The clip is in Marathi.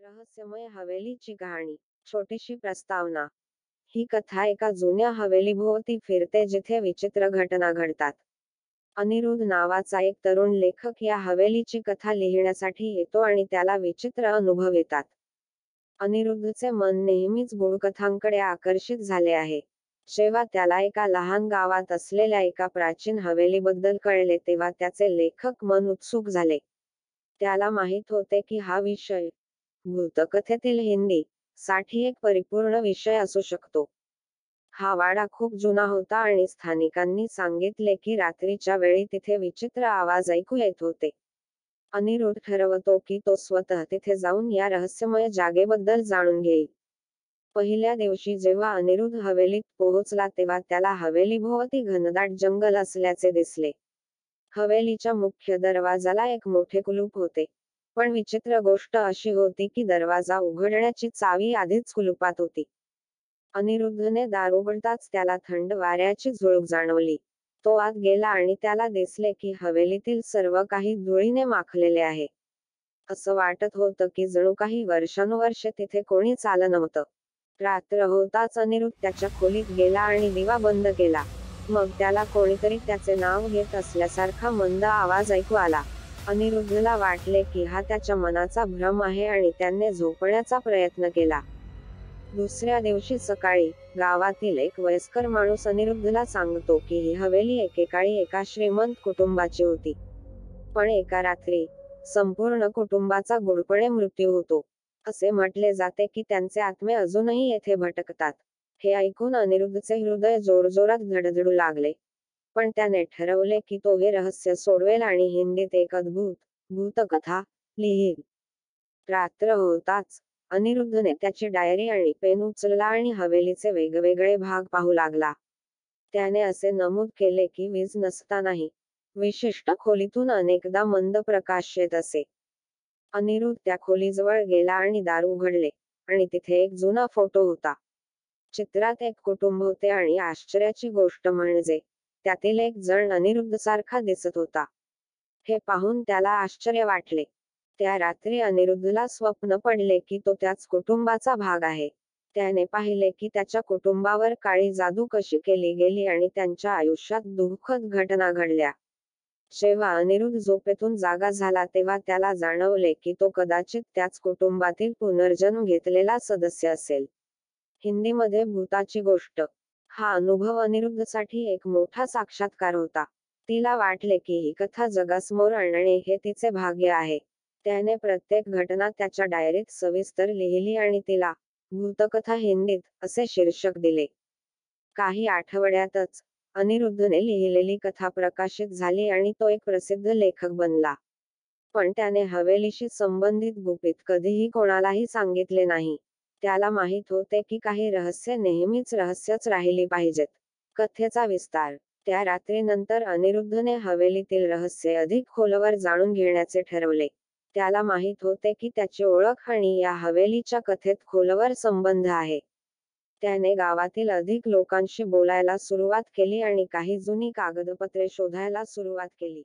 रहस्यमय हवेलीची कहाणी. छोटीशी प्रस्तावना. ही कथा एका जुन्या हवेलीभोवती फिरते जिथे विचित्र घटना घडतात. अनिरुद्ध नावाचा एक तरुण लेखक या हवेलीची कथा लिहिण्यासाठी येतो आणि त्याला विचित्र अनुभव येतात. अनिरुद्धचे मन नेहमीच गूढ कथांकडे आकर्षित झाले आहे. जेव्हा त्याला एका लहान गावात असलेल्या एका प्राचीन हवेलीबद्दल कळले तेव्हा त्याचे लेखक मन उत्सुक झाले. त्याला माहित होते की हा विषय भूतकथेतील हिंदी साठी एक परिपूर्ण विषय असू शकतो. हा वाडा खूप जुना होता आणि स्थानिकांनी सांगितले की रात्रीच्या वेळी तिथे विचित्र आवाज ऐकू येत होते. अनिरुद्ध ठरवतो की तो स्वतः तिथे जाऊन या रहस्यमय जागेबद्दल जाणून घेईल. पहिल्या दिवशी जेव्हा अनिरुद्ध हवेलीत पोहोचला तेव्हा त्याला हवेलीभोवती घनदाट जंगल असल्याचे दिसले. हवेलीच्या मुख्य दरवाजाला एक मोठे कुलूप होते. पण विचित्र गोष्ट अशी होती की दरवाजा उघडण्याची चावी आधीच कुलुपात होती. अनिरुद्धने दार उघडताच त्याला थंड वाऱ्याची झुळूक जाणवली. तो आत गेला आणि त्याला दिसले की हवेलीतील सर्व काही धुळीने माखलेले आहे. असं वाटत होतं की जणू काही वर्षानुवर्षे तिथे कोणीच आलं नव्हतं. रात्र होताच अनिरुद्ध त्याच्या खोलीत गेला आणि दिवा बंद केला. मग त्याला कोणीतरी त्याचे नाव घेत असल्यासारखा मंद आवाज ऐकू आला. अनिरुद्धला वाटले की हा त्याच्या मनाचा भ्रम आहे आणि त्याने झोपण्याचा प्रयत्न केला. दुसऱ्या दिवशी सकाळी गावातील एक वयस्कर माणूस अनिरुद्धला सांगतो की ही हवेली एकेकाळी एका श्रीमंत कुटुंबाची होती. पण एका रात्री संपूर्ण कुटुंबाचा गुडपणे मृत्यू होतो. असे म्हटले जाते की त्यांचे आत्मे अजूनही येथे भटकतात. हे ऐकून अनिरुद्धचे हृदय जोरजोरात धडधडू लागले. पण त्याने ठरवले की तो हे रहस्य सोडवेल आणि हिंदीत एक अद्भुत भूतकथा लिहील. रात्र होताच अनिरुद्धने त्याची डायरी आणि पेन उचलला आणि हवेलीचे वेगवेगळे भाग पाहू लागला. त्याने असे नमूद केले की वीज नसतानाही विशिष्ट खोलीतून अनेकदा मंद प्रकाश येत असे. अनिरुद्ध त्या खोलीजवळ गेला आणि दार उघडले, आणि तिथे एक जुना फोटो होता. चित्रात एक कुटुंब होते आणि आश्चर्याची गोष्ट म्हणजे त्यातील एक जण अनिरुद्धसारखा दिसत होता. हे पाहून त्याला आश्चर्य वाटले. त्या रात्री अनिरुद्धला स्वप्न पडले की तो त्याच कुटुंबाचा भाग आहे. त्याने पाहिले की त्याच्या कुटुंबावर काळी जादू कशी केली गेली आणि त्यांच्या आयुष्यात दुःखद घटना घडल्या. जेव्हा अनिरुद्ध झोपेतून जागा झाला तेव्हा त्याला जाणवले की तो कदाचित त्याच कुटुंबातील पुनर्जन्म घेतलेला सदस्य असेल. हिंदीमध्ये भूताची गोष्ट हा अनुभव अनिरुद्धसाठी एक मोठा साक्षात्कार होता. तिला वाटले की ही कथा जगासमोर आणणे हे तिचे भाग्य आहे. त्याने प्रत्येक घटना त्याच्या डायरीत सविस्तर लिहिली आणि तिला भूतकथा हिंदीत असे शीर्षक दिले. काही आठवड्यातच अनिरुद्धने लिहिलेली कथा प्रकाशित झाली आणि तो एक प्रसिद्ध लेखक बनला. पण त्याने हवेलीशी संबंधित गुपित कधीही कोणालाही सांगितले नाही. त्याला माहित होते की काही रहस्य नेहमीच रहस्यच राहिली पाहिजेत. कथेचा विस्तार. त्या रात्रीनंतर अनिरुद्धने हवेलीतील रहस्य अधिक खोलवर जाणून घेण्याचे ठरवले. त्याला माहित होते की त्याची ओळख आणि या हवेलीच्या कथेत खोलवर संबंध आहे. त्याने गावातील अधिक लोकांशी बोलायला सुरुवात केली आणि काही जुनी कागदपत्रे शोधायला सुरुवात केली.